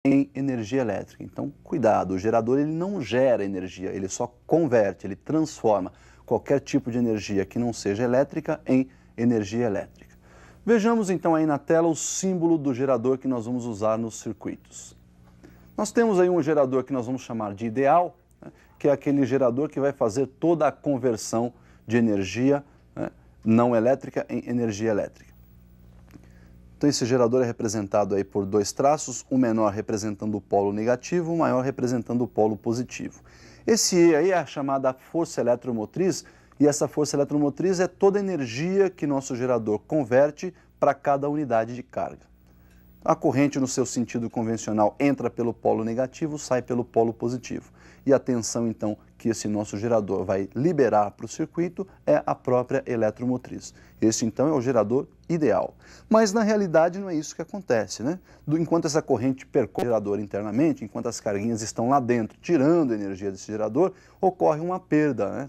em energia elétrica. Então, cuidado, o gerador ele não gera energia, ele só converte, ele transforma qualquer tipo de energia que não seja elétrica em energia elétrica. Vejamos então aí na tela o símbolo do gerador que nós vamos usar nos circuitos. Nós temos aí um gerador que nós vamos chamar de ideal, né, que é aquele gerador que vai fazer toda a conversão de energia, né, não elétrica em energia elétrica. Então esse gerador é representado aí por dois traços, o menor representando o polo negativo, o maior representando o polo positivo. Esse E aí é a chamada força eletromotriz, e essa força eletromotriz é toda a energia que nosso gerador converte para cada unidade de carga. A corrente, no seu sentido convencional, entra pelo polo negativo, sai pelo polo positivo. E a tensão, então, que esse nosso gerador vai liberar para o circuito é a própria eletromotriz. Esse, então, é o gerador ideal. Mas, na realidade, não é isso que acontece, né? Enquanto essa corrente percorre o gerador internamente, enquanto as carguinhas estão lá dentro, tirando a energia desse gerador, ocorre uma perda, né?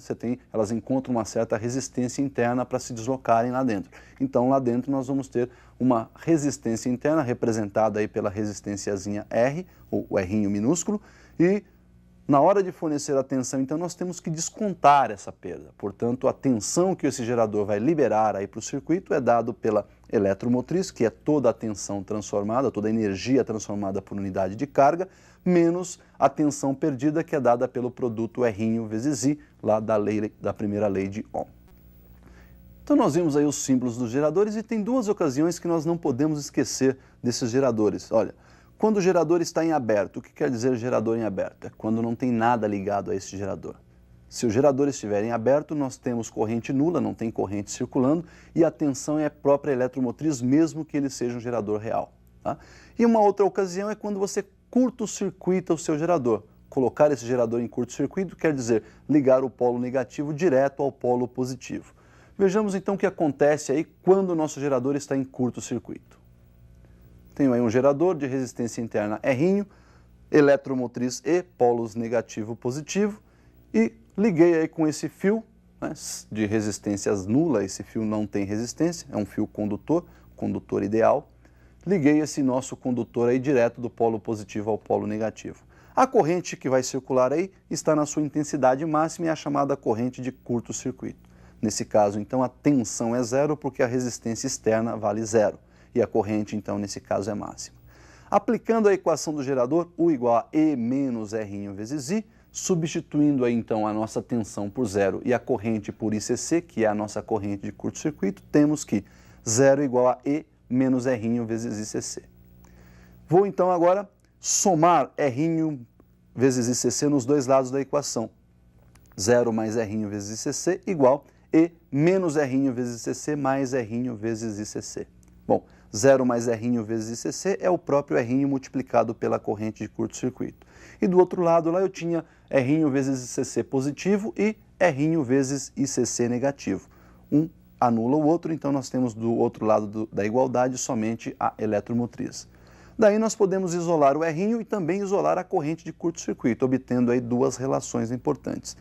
Elas encontram uma certa resistência interna para se deslocarem lá dentro. Então, lá dentro, nós vamos ter uma resistência interna, representada aí pela resistênciazinha R, ou o Rzinho minúsculo, e na hora de fornecer a tensão, então, nós temos que descontar essa perda. Portanto, a tensão que esse gerador vai liberar aí para o circuito é dado pela eletromotriz, que é toda a tensão transformada, toda a energia transformada por unidade de carga, menos a tensão perdida, que é dada pelo produto Rzinho vezes I, lá da primeira lei de Ohm. Então nós vimos aí os símbolos dos geradores e tem duas ocasiões que nós não podemos esquecer desses geradores. Olha, quando o gerador está em aberto, o que quer dizer gerador em aberto? É quando não tem nada ligado a esse gerador. Se o gerador estiver em aberto, nós temos corrente nula, não tem corrente circulando, e a tensão é a própria eletromotriz, mesmo que ele seja um gerador real. Tá? E uma outra ocasião é quando você curto-circuita o seu gerador. Colocar esse gerador em curto-circuito quer dizer ligar o polo negativo direto ao polo positivo. Vejamos então o que acontece aí quando o nosso gerador está em curto-circuito. Tenho aí um gerador de resistência interna Rzinho, eletromotriz E, polos negativo e positivo, e liguei aí com esse fio, né, de resistências nula, esse fio não tem resistência, é um fio condutor ideal. Liguei esse nosso condutor aí direto do polo positivo ao polo negativo. A corrente que vai circular aí está na sua intensidade máxima e é a chamada corrente de curto-circuito. Nesse caso, então, a tensão é zero porque a resistência externa vale zero. E a corrente, então, nesse caso, é máxima. Aplicando a equação do gerador, U igual a E menos Rzinho vezes I, substituindo aí, então, a nossa tensão por zero e a corrente por ICC, que é a nossa corrente de curto-circuito, temos que zero igual a E menos Rzinho vezes ICC. Vou, então, agora somar Rzinho vezes ICC nos dois lados da equação. 0 mais Rzinho vezes ICC igual E menos Rzinho vezes ICC mais Rzinho vezes ICC. Bom, 0 mais Rzinho vezes ICC é o próprio Rzinho multiplicado pela corrente de curto-circuito. E do outro lado lá eu tinha Rzinho vezes ICC positivo e Rzinho vezes ICC negativo. Um anula o outro, então nós temos do outro lado da igualdade somente a eletromotriz. Daí nós podemos isolar o Rzinho e também isolar a corrente de curto-circuito, obtendo aí duas relações importantes.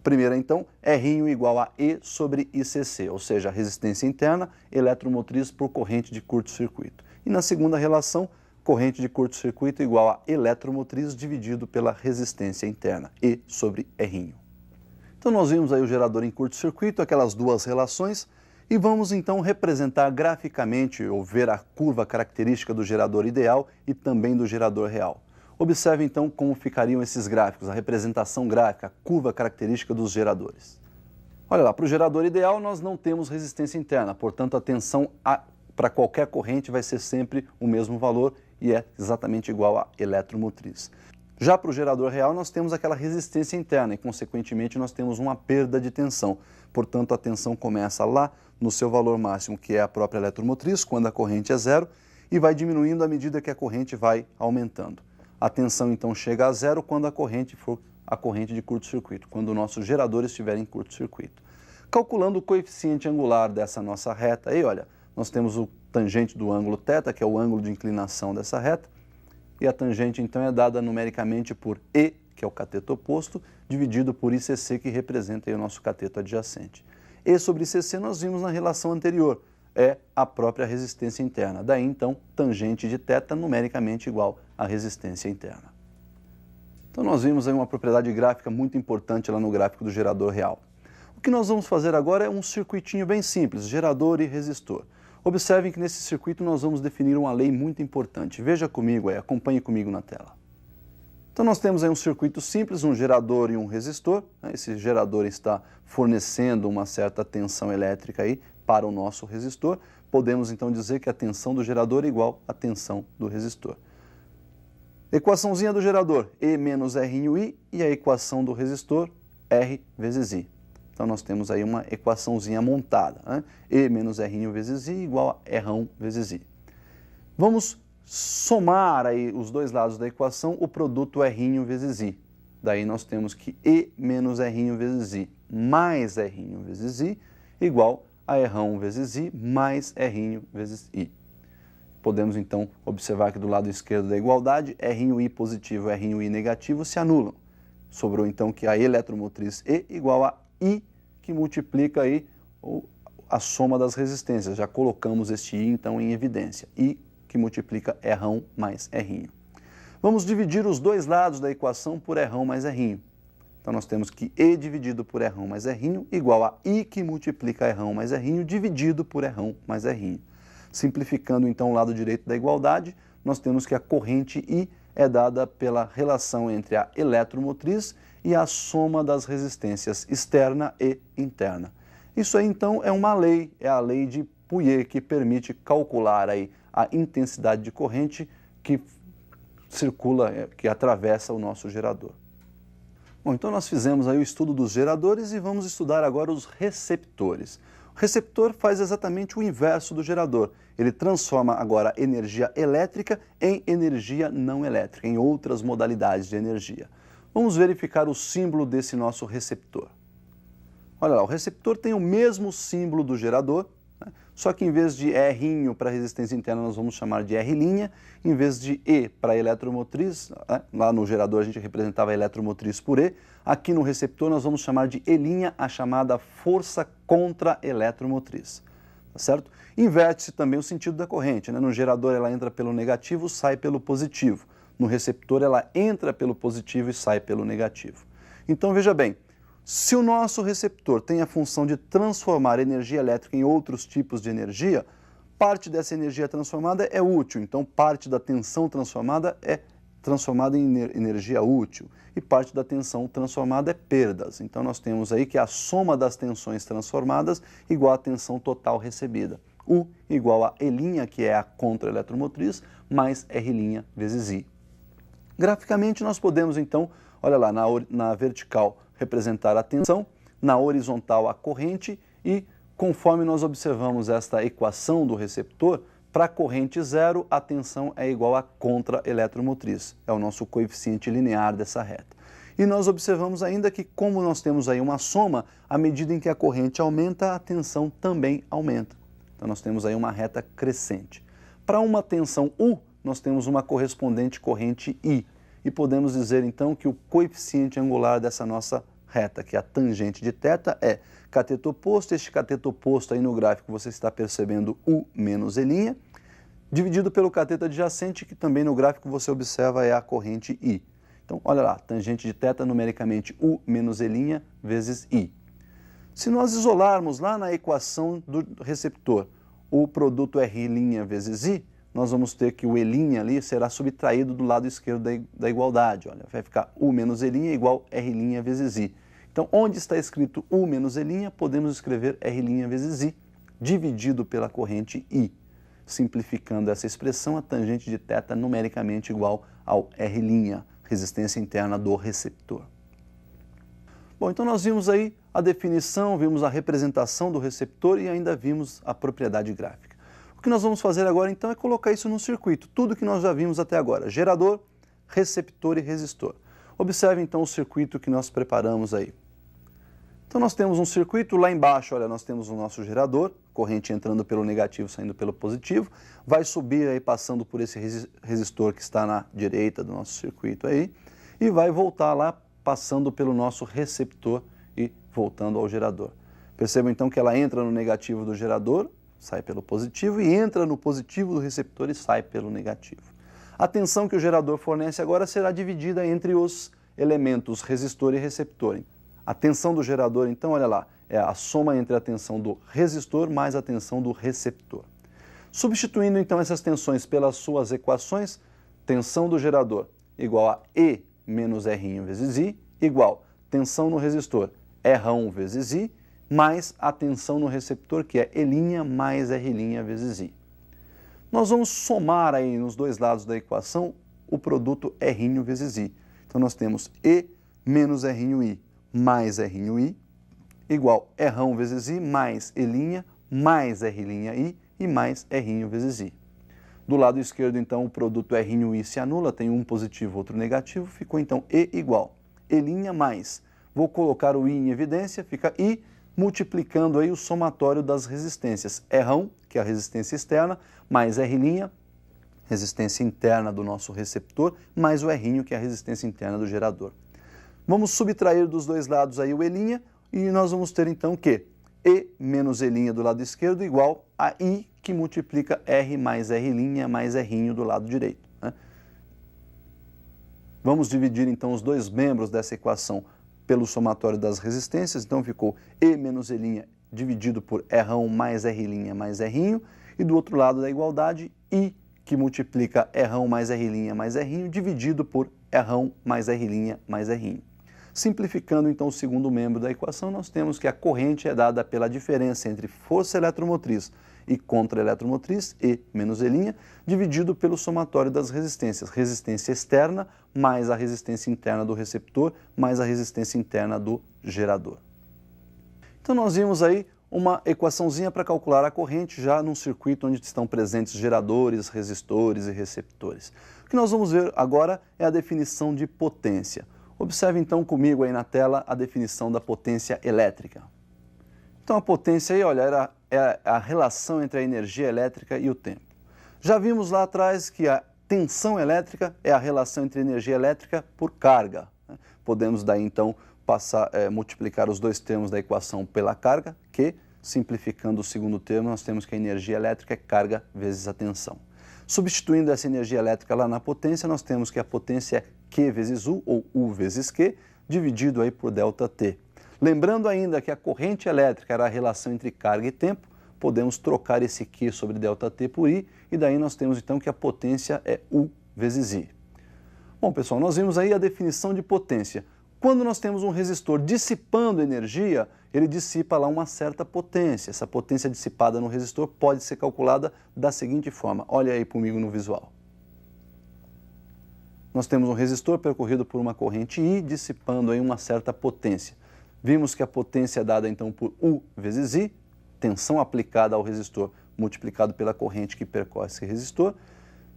Primeira, então, Rzinho igual a E sobre ICC, ou seja, a resistência interna, eletromotriz por corrente de curto-circuito. E na segunda relação, corrente de curto-circuito igual a eletromotriz dividido pela resistência interna, E sobre Rzinho. Então nós vimos aí o gerador em curto-circuito, aquelas duas relações, e vamos então representar graficamente ou ver a curva característica do gerador ideal e também do gerador real. Observe então como ficariam esses gráficos, a representação gráfica, a curva característica dos geradores. Olha lá, para o gerador ideal nós não temos resistência interna, portanto a tensão para qualquer corrente vai ser sempre o mesmo valor e é exatamente igual à eletromotriz. Já para o gerador real nós temos aquela resistência interna e consequentemente nós temos uma perda de tensão. Portanto a tensão começa lá no seu valor máximo, que é a própria eletromotriz, quando a corrente é zero, e vai diminuindo à medida que a corrente vai aumentando. A tensão então chega a zero quando a corrente for a corrente de curto-circuito, quando o nosso gerador estiver em curto-circuito. Calculando o coeficiente angular dessa nossa reta aí, olha, nós temos o tangente do ângulo θ, que é o ângulo de inclinação dessa reta, e a tangente então é dada numericamente por E, que é o cateto oposto, dividido por ICC, que representa aí o nosso cateto adjacente. E sobre ICC nós vimos na relação anterior, é a própria resistência interna. Daí, então, tangente de θ numericamente igual à resistência interna. Então, nós vimos aí uma propriedade gráfica muito importante lá no gráfico do gerador real. O que nós vamos fazer agora é um circuitinho bem simples, gerador e resistor. Observem que nesse circuito nós vamos definir uma lei muito importante. Veja comigo aí, acompanhe comigo na tela. Então nós temos aí um circuito simples, um gerador e um resistor. Esse gerador está fornecendo uma certa tensão elétrica aí para o nosso resistor. Podemos então dizer que a tensão do gerador é igual à tensão do resistor. Equaçãozinha do gerador, E menos R'I, e a equação do resistor, R vezes I. Então nós temos aí uma equaçãozinha montada, né? E menos R'I vezes I igual a R1 vezes I. Vamos somar aí os dois lados da equação, o produto R'I vezes I. Daí nós temos que E menos R'I vezes I mais R'I vezes I igual a R1 vezes I mais R'I vezes I. Podemos então observar que do lado esquerdo da igualdade, R'I positivo e R'I negativo se anulam. Sobrou então que a eletromotriz E igual a I, que multiplica aí a soma das resistências. Já colocamos este I então em evidência. I que multiplica R1 mais R'I. Vamos dividir os dois lados da equação por R1 mais R'I. Então nós temos que E dividido por R1 mais R'I igual a I que multiplica R1 mais R'I dividido por R1 mais R'I. Simplificando então o lado direito da igualdade, nós temos que a corrente I é dada pela relação entre a eletromotriz e a soma das resistências externa e interna. Isso aí então é uma lei, é a lei de Pouillet, que permite calcular aí a intensidade de corrente que circula, que atravessa o nosso gerador. Bom, então nós fizemos aí o estudo dos geradores e vamos estudar agora os receptores. O receptor faz exatamente o inverso do gerador. Ele transforma agora energia elétrica em energia não elétrica, em outras modalidades de energia. Vamos verificar o símbolo desse nosso receptor. Olha lá, o receptor tem o mesmo símbolo do gerador, né? Só que em vez de R para resistência interna nós vamos chamar de R', em vez de E para eletromotriz, né? Lá no gerador a gente representava a eletromotriz por E, aqui no receptor nós vamos chamar de E', a chamada força contra eletromotriz. Tá certo? Inverte-se também o sentido da corrente, né? No gerador ela entra pelo negativo, sai pelo positivo. No receptor ela entra pelo positivo e sai pelo negativo. Então veja bem, se o nosso receptor tem a função de transformar energia elétrica em outros tipos de energia, parte dessa energia transformada é útil, então parte da tensão transformada é transformada em energia útil e parte da tensão transformada é perdas. Então nós temos aí que a soma das tensões transformadas igual à tensão total recebida. U igual a E', que é a contra-eletromotriz, mais R' vezes I. Graficamente nós podemos então, olha lá, na vertical representar a tensão, na horizontal a corrente e conforme nós observamos esta equação do receptor, para a corrente zero a tensão é igual a contra-eletromotriz, é o nosso coeficiente linear dessa reta. E nós observamos ainda que como nós temos aí uma soma, à medida em que a corrente aumenta, a tensão também aumenta. Então nós temos aí uma reta crescente. Para uma tensão U, nós temos uma correspondente corrente I. E podemos dizer então que o coeficiente angular dessa nossa reta, que é a tangente de θ, é cateto oposto. Este cateto oposto aí no gráfico você está percebendo U menos E', dividido pelo cateto adjacente, que também no gráfico você observa é a corrente I. Então, olha lá, tangente de θ numericamente U menos E' vezes I. Se nós isolarmos lá na equação do receptor o produto R' vezes I, nós vamos ter que o E' ali será subtraído do lado esquerdo da igualdade. Olha, vai ficar U menos E' igual R' vezes I. Então, onde está escrito U menos E', podemos escrever R' vezes I, dividido pela corrente I. Simplificando essa expressão, a tangente de θ numericamente igual ao R', resistência interna do receptor. Bom, então nós vimos aí a definição, vimos a representação do receptor e ainda vimos a propriedade gráfica. O que nós vamos fazer agora então é colocar isso no circuito, tudo que nós já vimos até agora, gerador, receptor e resistor. Observe então o circuito que nós preparamos aí. Então nós temos um circuito, lá embaixo, olha, nós temos o nosso gerador, corrente entrando pelo negativo, saindo pelo positivo, vai subir aí passando por esse resistor que está na direita do nosso circuito aí, e vai voltar lá passando pelo nosso receptor e voltando ao gerador. Percebam então que ela entra no negativo do gerador, sai pelo positivo e entra no positivo do receptor e sai pelo negativo. A tensão que o gerador fornece agora será dividida entre os elementos resistor e receptor. A tensão do gerador, então, olha lá, é a soma entre a tensão do resistor mais a tensão do receptor. Substituindo, então, essas tensões pelas suas equações, tensão do gerador igual a E menos R vezes I, igual tensão no resistor, R vezes I, mais a tensão no receptor, que é E' mais R' vezes I. Nós vamos somar aí nos dois lados da equação o produto R' vezes I. Então, nós temos E menos R'I mais R'I, igual R vezes I mais E' mais R'I e mais R' vezes I. Do lado esquerdo, então, o produto R'I se anula, tem um positivo, outro negativo, ficou então E igual E' mais, vou colocar o I em evidência, fica I, multiplicando aí o somatório das resistências. R, que é a resistência externa, mais R', resistência interna do nosso receptor, mais o R', que é a resistência interna do gerador. Vamos subtrair dos dois lados aí o E' e nós vamos ter então que E menos E' do lado esquerdo igual a I, que multiplica R mais R' mais R' do lado direito, né? Vamos dividir então os dois membros dessa equação pelo somatório das resistências, então ficou E menos E' dividido por R mais R' mais R', e do outro lado da igualdade, I, que multiplica R mais R' mais R' dividido por R mais R' mais R'. Simplificando então o segundo membro da equação, nós temos que a corrente é dada pela diferença entre força eletromotriz e contra-eletromotriz, E menos E', dividido pelo somatório das resistências, resistência externa mais a resistência interna do receptor, mais a resistência interna do gerador. Então nós vimos aí uma equaçãozinha para calcular a corrente já num circuito onde estão presentes geradores, resistores e receptores. O que nós vamos ver agora é a definição de potência. Observe então comigo aí na tela a definição da potência elétrica. Então a potência aí, olha, é a relação entre a energia elétrica e o tempo. Já vimos lá atrás que a tensão elétrica é a relação entre energia elétrica por carga, né? Podemos daí então multiplicar os dois termos da equação pela carga, que, simplificando o segundo termo, nós temos que a energia elétrica é carga vezes a tensão. Substituindo essa energia elétrica lá na potência, nós temos que a potência é Q vezes U, ou U vezes Q, dividido aí por ΔT. Lembrando ainda que a corrente elétrica era a relação entre carga e tempo, podemos trocar esse Q sobre ΔT por I, e daí nós temos então que a potência é U vezes I. Bom, pessoal, nós vimos aí a definição de potência. Quando nós temos um resistor dissipando energia, ele dissipa lá uma certa potência. Essa potência dissipada no resistor pode ser calculada da seguinte forma. Olha aí comigo no visual. Nós temos um resistor percorrido por uma corrente I, dissipando aí uma certa potência. Vimos que a potência é dada então por U vezes I, tensão aplicada ao resistor multiplicado pela corrente que percorre esse resistor.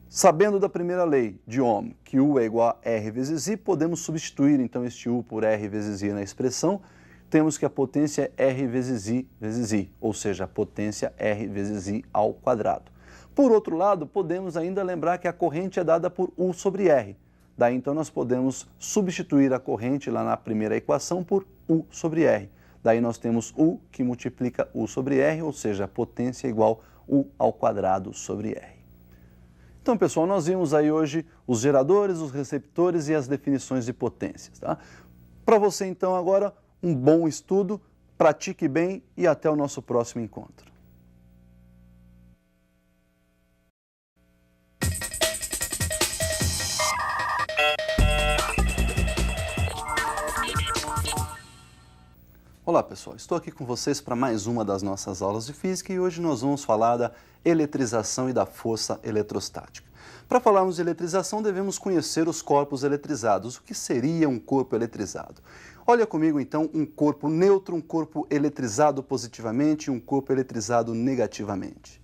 Sabendo da primeira lei de Ohm, que U é igual a R vezes I, podemos substituir então este U por R vezes I na expressão. Temos que a potência é R vezes I, ou seja, a potência R vezes I ao quadrado. Por outro lado, podemos ainda lembrar que a corrente é dada por U sobre R. Daí então nós podemos substituir a corrente lá na primeira equação por U sobre R. Daí nós temos U que multiplica U sobre R, ou seja, a potência é igual a U ao quadrado sobre R. Então, pessoal, nós vimos aí hoje os geradores, os receptores e as definições de potências, tá? Para você, então, agora, um bom estudo, pratique bem e até o nosso próximo encontro. Olá pessoal, estou aqui com vocês para mais uma das nossas aulas de física e hoje nós vamos falar da eletrização e da força eletrostática. Para falarmos de eletrização devemos conhecer os corpos eletrizados. O que seria um corpo eletrizado? Olha comigo então um corpo neutro, um corpo eletrizado positivamente e um corpo eletrizado negativamente.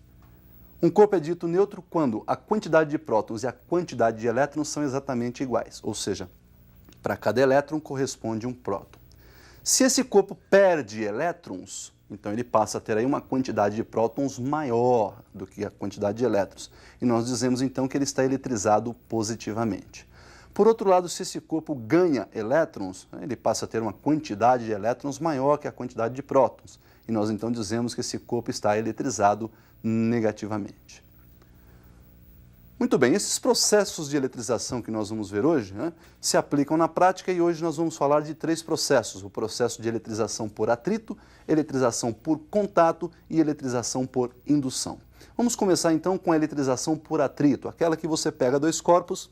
Um corpo é dito neutro quando a quantidade de prótons e a quantidade de elétrons são exatamente iguais, ou seja, para cada elétron corresponde um próton. Se esse corpo perde elétrons, então ele passa a ter aí uma quantidade de prótons maior do que a quantidade de elétrons. E nós dizemos então que ele está eletrizado positivamente. Por outro lado, se esse corpo ganha elétrons, ele passa a ter uma quantidade de elétrons maior que a quantidade de prótons. E nós então dizemos que esse corpo está eletrizado negativamente. Muito bem, esses processos de eletrização que nós vamos ver hoje, né, se aplicam na prática e hoje nós vamos falar de 3 processos: o processo de eletrização por atrito, eletrização por contato e eletrização por indução. Vamos começar então com a eletrização por atrito, aquela que você pega 2 corpos,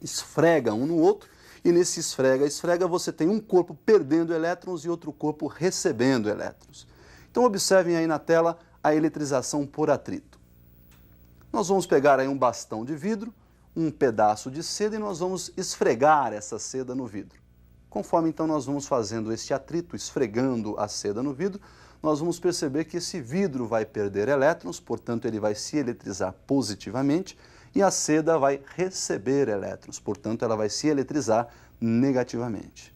esfrega um no outro e nesse esfrega-esfrega você tem um corpo perdendo elétrons e outro corpo recebendo elétrons. Então observem aí na tela a eletrização por atrito. Nós vamos pegar aí um bastão de vidro, um pedaço de seda e nós vamos esfregar essa seda no vidro. Conforme então nós vamos fazendo este atrito, esfregando a seda no vidro, nós vamos perceber que esse vidro vai perder elétrons, portanto ele vai se eletrizar positivamente, e a seda vai receber elétrons, portanto ela vai se eletrizar negativamente.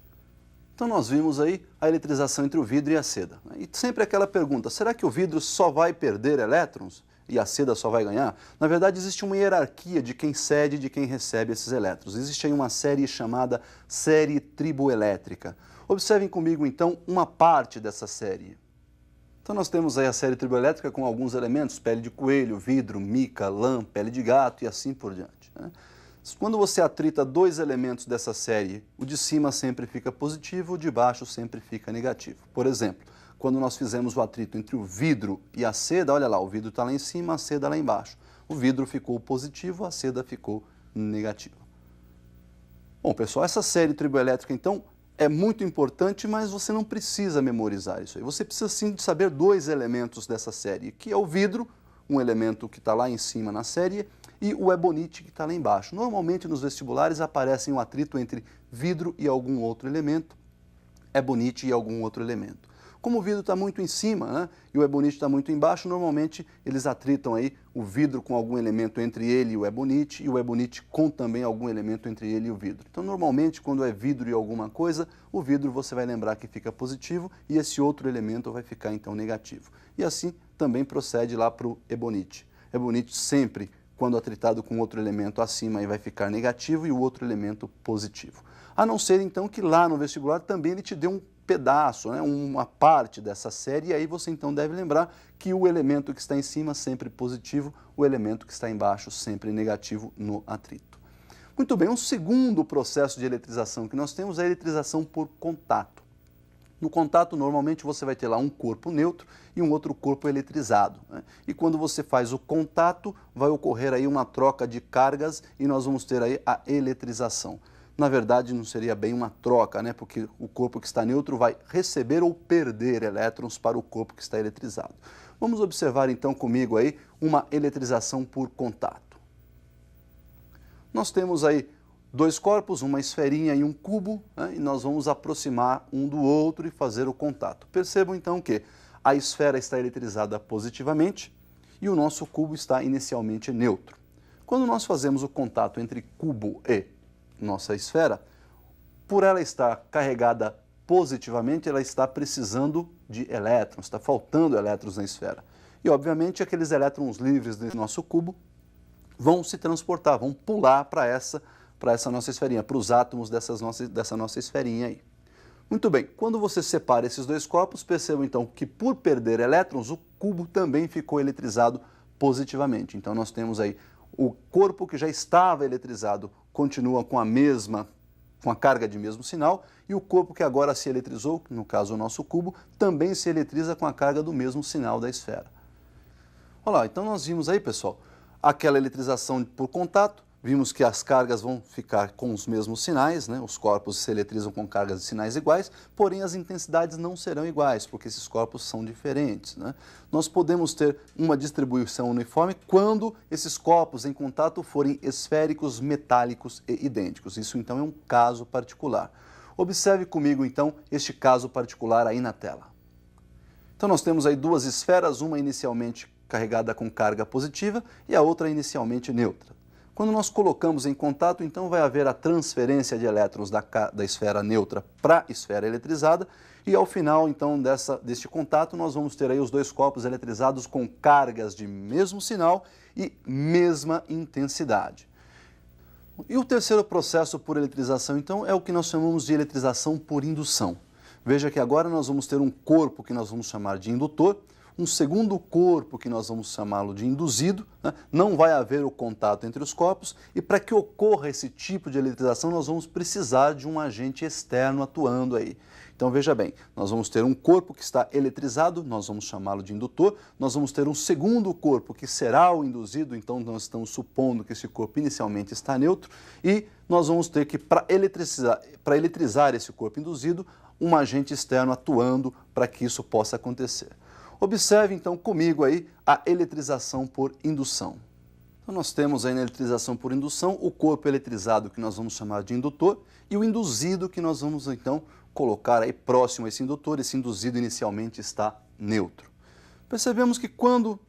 Então nós vimos aí a eletrização entre o vidro e a seda. E sempre aquela pergunta, será que o vidro só vai perder elétrons e a seda só vai ganhar? Na verdade existe uma hierarquia de quem cede e de quem recebe esses elétrons. Existe aí uma série chamada série triboelétrica. Observem comigo então uma parte dessa série. Então nós temos aí a série triboelétrica com alguns elementos, pele de coelho, vidro, mica, lã, pele de gato e assim por diante, né? Quando você atrita 2 elementos dessa série, o de cima sempre fica positivo, o de baixo sempre fica negativo. Por exemplo, quando nós fizemos o atrito entre o vidro e a seda, olha lá, o vidro está lá em cima, a seda lá embaixo. O vidro ficou positivo, a seda ficou negativa. Bom, pessoal, essa série triboelétrica, então, é muito importante, mas você não precisa memorizar isso aí. Você precisa sim de saber 2 elementos dessa série, que é o vidro, um elemento que está lá em cima na série, e o ebonite que está lá embaixo. Normalmente nos vestibulares aparecem um atrito entre vidro e algum outro elemento, ebonite e algum outro elemento. Como o vidro está muito em cima, né, e o ebonite está muito embaixo, normalmente eles atritam aí o vidro com algum elemento entre ele e o ebonite com também algum elemento entre ele e o vidro. Então, normalmente, quando é vidro e alguma coisa, o vidro você vai lembrar que fica positivo e esse outro elemento vai ficar, então, negativo. E assim também procede lá para o ebonite. Ebonite sempre, quando atritado com outro elemento acima, aí vai ficar negativo e o outro elemento positivo. A não ser, então, que lá no vestibular também ele te dê um pedaço, né, uma parte dessa série, e aí você então deve lembrar que o elemento que está em cima sempre positivo, o elemento que está embaixo sempre negativo no atrito. Muito bem, um segundo processo de eletrização que nós temos é a eletrização por contato. No contato, normalmente você vai ter lá um corpo neutro e um outro corpo eletrizado, né? E quando você faz o contato, vai ocorrer aí uma troca de cargas e nós vamos ter aí a eletrização. Na verdade, não seria bem uma troca, né? Porque o corpo que está neutro vai receber ou perder elétrons para o corpo que está eletrizado. Vamos observar então comigo aí uma eletrização por contato. Nós temos aí 2 corpos, uma esferinha e um cubo, né? E nós vamos aproximar um do outro e fazer o contato. Percebam então que a esfera está eletrizada positivamente e o nosso cubo está inicialmente neutro. Quando nós fazemos o contato entre cubo e nossa esfera, por ela estar carregada positivamente, ela está precisando de elétrons, está faltando elétrons na esfera. E, obviamente, aqueles elétrons livres do nosso cubo vão se transportar, vão pular para essa nossa esferinha, para os átomos dessa nossa esferinha aí. Muito bem, quando você separa esses 2 corpos, percebam então que por perder elétrons, o cubo também ficou eletrizado positivamente. Então nós temos aí o corpo que já estava eletrizado continua com a carga de mesmo sinal, e o corpo que agora se eletrizou, no caso o nosso cubo, também se eletriza com a carga do mesmo sinal da esfera. Olha lá, então nós vimos aí, pessoal, aquela eletrização por contato, vimos que as cargas vão ficar com os mesmos sinais, né? Os corpos se eletrizam com cargas de sinais iguais, porém as intensidades não serão iguais, porque esses corpos são diferentes, né? Nós podemos ter uma distribuição uniforme quando esses corpos em contato forem esféricos, metálicos e idênticos. Isso então é um caso particular. Observe comigo então este caso particular aí na tela. Então nós temos aí 2 esferas, uma inicialmente carregada com carga positiva e a outra inicialmente neutra. Quando nós colocamos em contato, então vai haver a transferência de elétrons da esfera neutra para a esfera eletrizada e ao final então deste contato nós vamos ter aí os 2 corpos eletrizados com cargas de mesmo sinal e mesma intensidade. E o terceiro processo por eletrização então é o que nós chamamos de eletrização por indução. Veja que agora nós vamos ter um corpo que nós vamos chamar de indutor, um segundo corpo que nós vamos chamá-lo de induzido, né? Não vai haver o contato entre os corpos e para que ocorra esse tipo de eletrização nós vamos precisar de um agente externo atuando aí. Então veja bem, nós vamos ter um corpo que está eletrizado, nós vamos chamá-lo de indutor, nós vamos ter um segundo corpo que será o induzido, então nós estamos supondo que esse corpo inicialmente está neutro e nós vamos ter que, para eletrizar esse corpo induzido, um agente externo atuando para que isso possa acontecer. Observe então comigo aí a eletrização por indução. Então nós temos aí na eletrização por indução o corpo eletrizado que nós vamos chamar de indutor e o induzido que nós vamos então colocar aí próximo a esse indutor. Esse induzido inicialmente está neutro. Percebemos que quando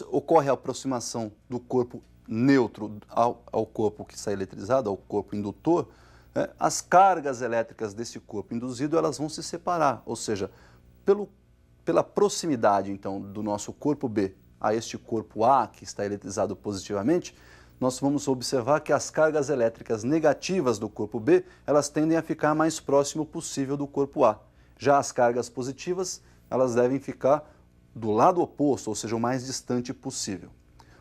ocorre a aproximação do corpo neutro ao corpo que está eletrizado, ao corpo indutor, as cargas elétricas desse corpo induzido elas vão se separar, ou seja, pela proximidade então do nosso corpo B a este corpo A que está eletrizado positivamente, nós vamos observar que as cargas elétricas negativas do corpo B elas tendem a ficar mais próximo possível do corpo A. Já as cargas positivas elas devem ficar do lado oposto, ou seja, o mais distante possível.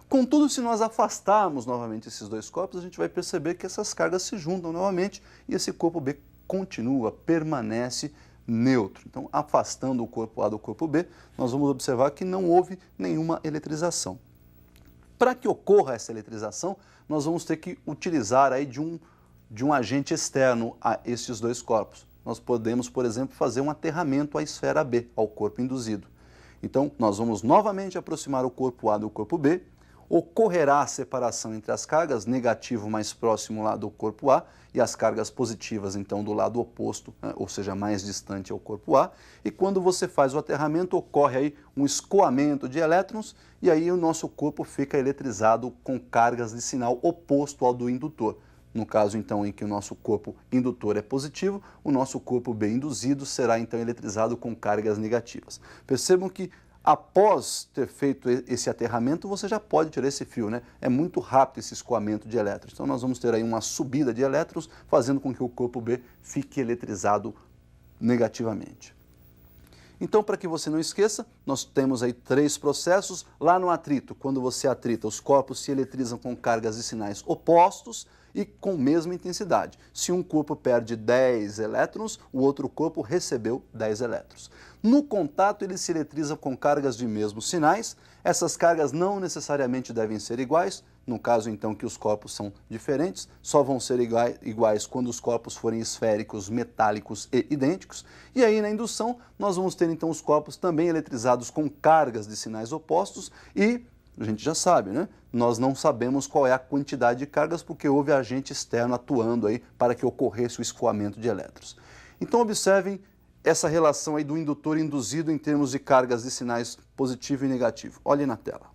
Contudo, se nós afastarmos novamente esses dois corpos, a gente vai perceber que essas cargas se juntam novamente e esse corpo B continua, permanece neutro. Então, afastando o corpo A do corpo B, nós vamos observar que não houve nenhuma eletrização. Para que ocorra essa eletrização, nós vamos ter que utilizar aí de um agente externo a esses dois corpos. Nós podemos, por exemplo, fazer um aterramento à esfera B, ao corpo induzido. Então, nós vamos novamente aproximar o corpo A do corpo B, ocorrerá a separação entre as cargas, negativo mais próximo lá do corpo A e as cargas positivas, então, do lado oposto, né? Ou seja, mais distante ao corpo A. E quando você faz o aterramento, ocorre aí um escoamento de elétrons e aí o nosso corpo fica eletrizado com cargas de sinal oposto ao do indutor. No caso, então, em que o nosso corpo indutor é positivo, o nosso corpo B induzido será, então, eletrizado com cargas negativas. Percebam que após ter feito esse aterramento, você já pode tirar esse fio, né? É muito rápido esse escoamento de elétrons. Então nós vamos ter aí uma subida de elétrons, fazendo com que o corpo B fique eletrizado negativamente. Então, para que você não esqueça, nós temos aí 3 processos. Lá no atrito, quando você atrita, os corpos se eletrizam com cargas e sinais opostos e com mesma intensidade. Se um corpo perde 10 elétrons, o outro corpo recebeu 10 elétrons. No contato, ele se eletriza com cargas de mesmos sinais. Essas cargas não necessariamente devem ser iguais. No caso, então, que os corpos são diferentes, só vão ser iguais quando os corpos forem esféricos, metálicos e idênticos. E aí, na indução, nós vamos ter, então, os corpos também eletrizados com cargas de sinais opostos e a gente já sabe, né? Nós não sabemos qual é a quantidade de cargas porque houve agente externo atuando aí para que ocorresse o escoamento de elétrons. Então, observem essa relação aí do indutor induzido em termos de cargas de sinais positivo e negativo. Olhem na tela.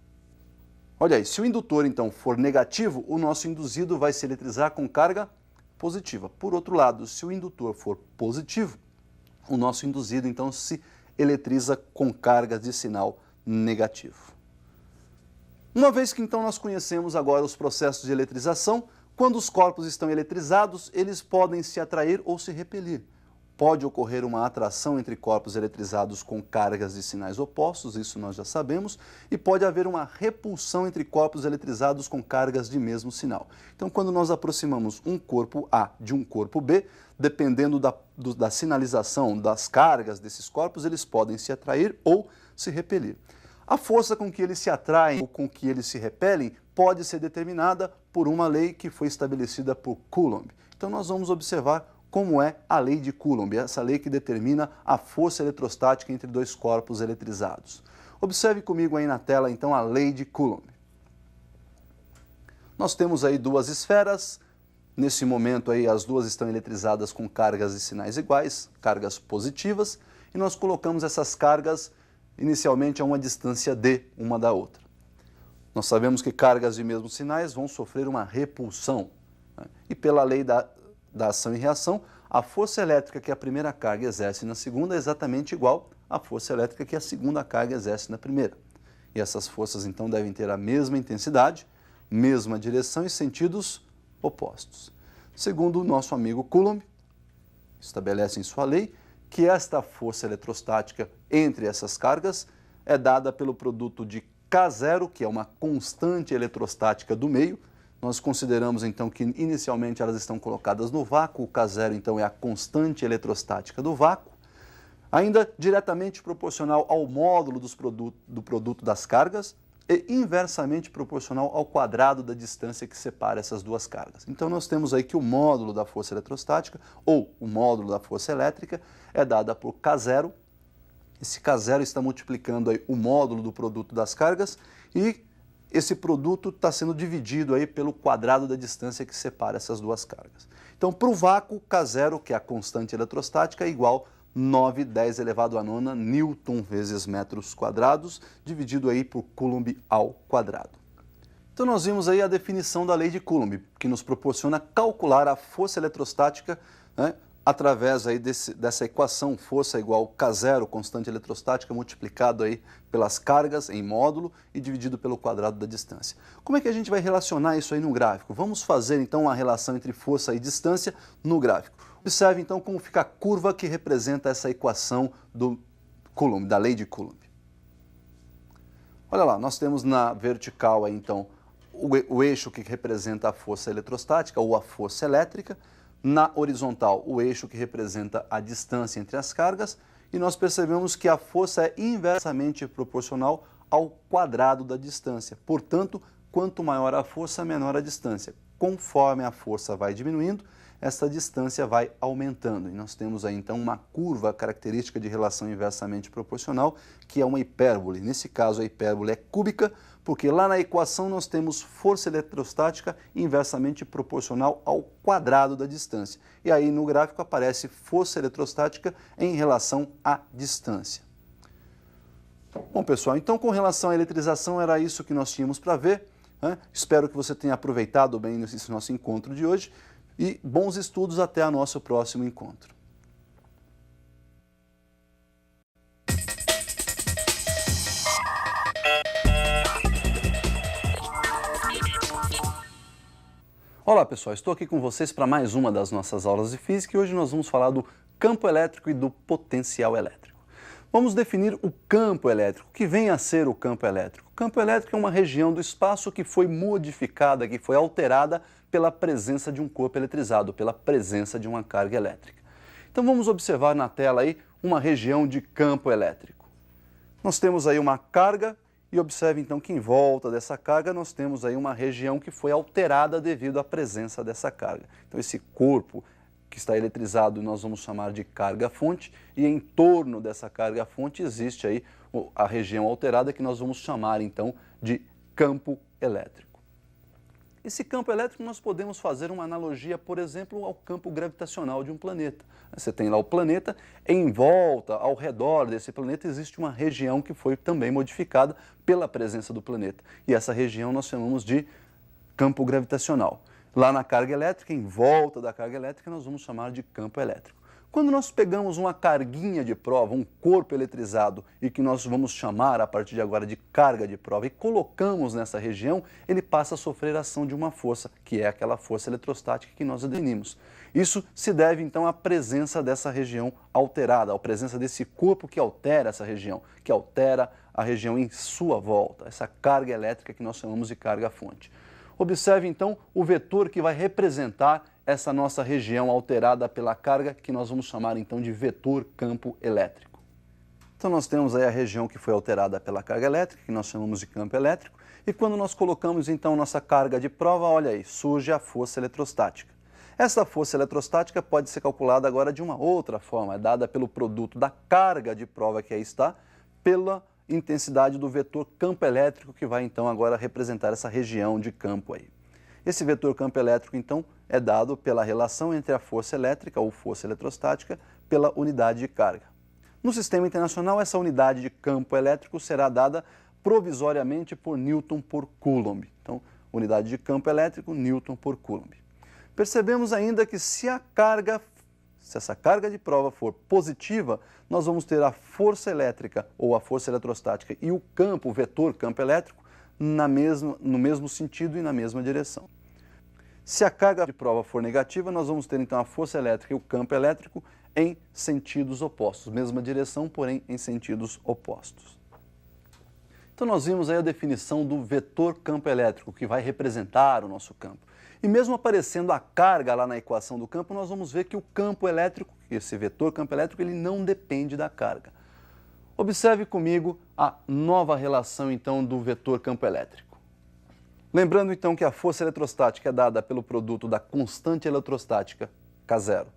Olha aí, se o indutor, então, for negativo, o nosso induzido vai se eletrizar com carga positiva. Por outro lado, se o indutor for positivo, o nosso induzido, então, se eletriza com cargas de sinal negativo. Uma vez que, então, nós conhecemos agora os processos de eletrização, quando os corpos estão eletrizados, eles podem se atrair ou se repelir. Pode ocorrer uma atração entre corpos eletrizados com cargas de sinais opostos, isso nós já sabemos, e pode haver uma repulsão entre corpos eletrizados com cargas de mesmo sinal. Então, quando nós aproximamos um corpo A de um corpo B, dependendo da sinalização das cargas desses corpos, eles podem se atrair ou se repelir. A força com que eles se atraem ou com que eles se repelem pode ser determinada por uma lei que foi estabelecida por Coulomb. Então, nós vamos observar como é a lei de Coulomb, essa lei que determina a força eletrostática entre dois corpos eletrizados. Observe comigo aí na tela, então, a lei de Coulomb. Nós temos aí duas esferas, nesse momento aí as duas estão eletrizadas com cargas de sinais iguais, cargas positivas, e nós colocamos essas cargas inicialmente a uma distância d uma da outra. Nós sabemos que cargas de mesmos sinais vão sofrer uma repulsão, né? E pela lei da ação e reação, a força elétrica que a primeira carga exerce na segunda é exatamente igual à força elétrica que a segunda carga exerce na primeira. E essas forças, então, devem ter a mesma intensidade, mesma direção e sentidos opostos. Segundo o nosso amigo Coulomb, estabelece em sua lei que esta força eletrostática entre essas cargas é dada pelo produto de K0, que é uma constante eletrostática do meio. Nós consideramos então que inicialmente elas estão colocadas no vácuo, o K0 então é a constante eletrostática do vácuo, ainda diretamente proporcional ao módulo do produto das cargas e inversamente proporcional ao quadrado da distância que separa essas duas cargas. Então nós temos aí que o módulo da força eletrostática ou o módulo da força elétrica é dada por K0. Esse K0 está multiplicando aí o módulo do produto das cargas e esse produto está sendo dividido aí pelo quadrado da distância que separa essas duas cargas. Então, para o vácuo, K0, que é a constante eletrostática, é igual a 9,10 elevado a nona Newton vezes metros quadrados, dividido aí por Coulomb ao quadrado. Então, nós vimos aí a definição da lei de Coulomb, que nos proporciona calcular a força eletrostática, né, através aí dessa equação, força igual K0, constante eletrostática, multiplicado aí pelas cargas em módulo e dividido pelo quadrado da distância. Como é que a gente vai relacionar isso aí no gráfico? Vamos fazer então a relação entre força e distância no gráfico. Observe então como fica a curva que representa essa equação do Coulomb, da lei de Coulomb. Olha lá, nós temos na vertical aí então o eixo que representa a força eletrostática ou a força elétrica, na horizontal, o eixo que representa a distância entre as cargas, e nós percebemos que a força é inversamente proporcional ao quadrado da distância. Portanto, quanto maior a força, menor a distância. Conforme a força vai diminuindo, essa distância vai aumentando. E nós temos aí então uma curva característica de relação inversamente proporcional, que é uma hipérbole. Nesse caso, a hipérbole é cúbica, porque lá na equação nós temos força eletrostática inversamente proporcional ao quadrado da distância. E aí no gráfico aparece força eletrostática em relação à distância. Bom, pessoal, então com relação à eletrização era isso que nós tínhamos para ver, né? Espero que você tenha aproveitado bem esse nosso encontro de hoje e bons estudos até o nosso próximo encontro. Olá pessoal, estou aqui com vocês para mais uma das nossas aulas de física e hoje nós vamos falar do campo elétrico e do potencial elétrico. Vamos definir o campo elétrico. O que vem a ser o campo elétrico? O campo elétrico é uma região do espaço que foi modificada, que foi alterada pela presença de um corpo eletrizado, pela presença de uma carga elétrica. Então vamos observar na tela aí uma região de campo elétrico. Nós temos aí uma carga. E observe então que em volta dessa carga nós temos aí uma região que foi alterada devido à presença dessa carga. Então esse corpo que está eletrizado nós vamos chamar de carga-fonte e em torno dessa carga-fonte existe aí a região alterada que nós vamos chamar então de campo elétrico. Esse campo elétrico nós podemos fazer uma analogia, por exemplo, ao campo gravitacional de um planeta. Você tem lá o planeta, em volta, ao redor desse planeta, existe uma região que foi também modificada pela presença do planeta. E essa região nós chamamos de campo gravitacional. Lá na carga elétrica, em volta da carga elétrica, nós vamos chamar de campo elétrico. Quando nós pegamos uma carguinha de prova, um corpo eletrizado, e que nós vamos chamar a partir de agora de carga de prova, e colocamos nessa região, ele passa a sofrer a ação de uma força, que é aquela força eletrostática que nós definimos. Isso se deve então à presença dessa região alterada, à presença desse corpo que altera essa região, que altera a região em sua volta, essa carga elétrica que nós chamamos de carga-fonte. Observe então o vetor que vai representar essa nossa região alterada pela carga, que nós vamos chamar então de vetor campo elétrico. Então nós temos aí a região que foi alterada pela carga elétrica, que nós chamamos de campo elétrico, e quando nós colocamos então nossa carga de prova, olha aí, surge a força eletrostática. Essa força eletrostática pode ser calculada agora de uma outra forma, é dada pelo produto da carga de prova que aí está, pela intensidade do vetor campo elétrico que vai então agora representar essa região de campo aí. Esse vetor campo elétrico então é dado pela relação entre a força elétrica ou força eletrostática pela unidade de carga. No sistema internacional, essa unidade de campo elétrico será dada provisoriamente por Newton por Coulomb. Então, unidade de campo elétrico, Newton por Coulomb. Percebemos ainda que se essa carga de prova for positiva, nós vamos ter a força elétrica ou a força eletrostática e o campo, o vetor campo elétrico, no mesmo sentido e na mesma direção. Se a carga de prova for negativa, nós vamos ter então a força elétrica e o campo elétrico em sentidos opostos, mesma direção, porém em sentidos opostos. Então nós vimos aí a definição do vetor campo elétrico, que vai representar o nosso campo. E mesmo aparecendo a carga lá na equação do campo, nós vamos ver que o campo elétrico, esse vetor campo elétrico, ele não depende da carga. Observe comigo a nova relação então do vetor campo elétrico. Lembrando então que a força eletrostática é dada pelo produto da constante eletrostática, K0,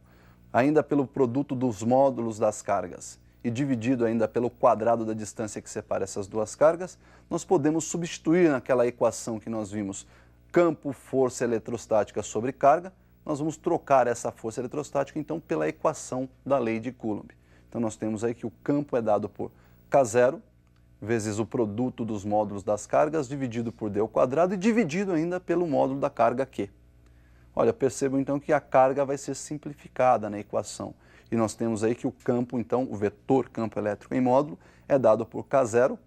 ainda pelo produto dos módulos das cargas e dividido ainda pelo quadrado da distância que separa essas duas cargas, nós podemos substituir naquela equação que nós vimos campo, força eletrostática sobre carga, nós vamos trocar essa força eletrostática então pela equação da lei de Coulomb. Então nós temos aí que o campo é dado por K0 vezes o produto dos módulos das cargas dividido por d ao quadrado e dividido ainda pelo módulo da carga Q. Olha, percebam então que a carga vai ser simplificada na equação. E nós temos aí que o campo, então, o vetor campo elétrico em módulo é dado por K0,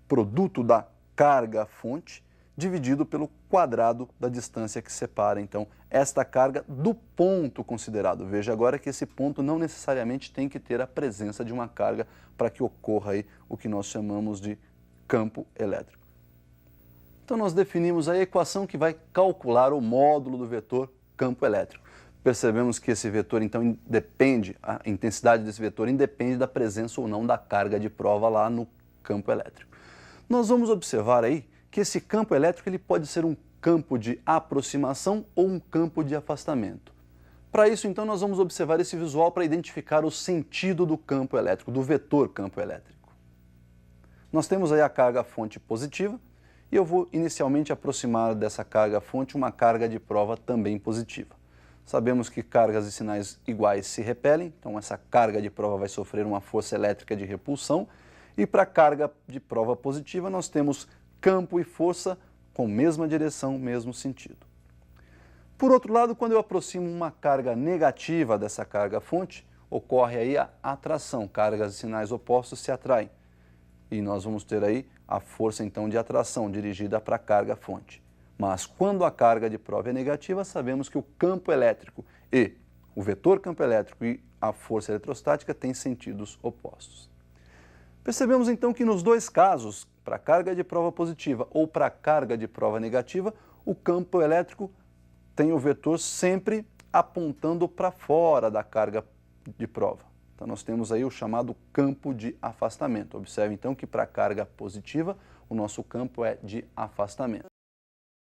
produto da carga fonte, dividido pelo quadrado da distância que separa, então, esta carga do ponto considerado. Veja agora que esse ponto não necessariamente tem que ter a presença de uma carga para que ocorra aí o que nós chamamos de campo elétrico. Então nós definimos a equação que vai calcular o módulo do vetor campo elétrico. Percebemos que esse vetor, então, independe, a intensidade desse vetor independe da presença ou não da carga de prova lá no campo elétrico. Nós vamos observar aí que esse campo elétrico ele pode ser um campo de aproximação ou um campo de afastamento. Para isso, então, nós vamos observar esse visual para identificar o sentido do campo elétrico, do vetor campo elétrico. Nós temos aí a carga fonte positiva e eu vou inicialmente aproximar dessa carga fonte uma carga de prova também positiva. Sabemos que cargas e sinais iguais se repelem, então essa carga de prova vai sofrer uma força elétrica de repulsão e para a carga de prova positiva nós temos campo e força com mesma direção, mesmo sentido. Por outro lado, quando eu aproximo uma carga negativa dessa carga fonte, ocorre aí a atração, cargas e sinais opostos se atraem. E nós vamos ter aí a força então de atração dirigida para a carga fonte. Mas quando a carga de prova é negativa, sabemos que o campo elétrico e o vetor campo elétrico e a força eletrostática têm sentidos opostos. Percebemos então que nos dois casos, para a carga de prova positiva ou para a carga de prova negativa, o campo elétrico tem o vetor sempre apontando para fora da carga de prova. Então nós temos aí o chamado campo de afastamento. Observe então que para a carga positiva o nosso campo é de afastamento.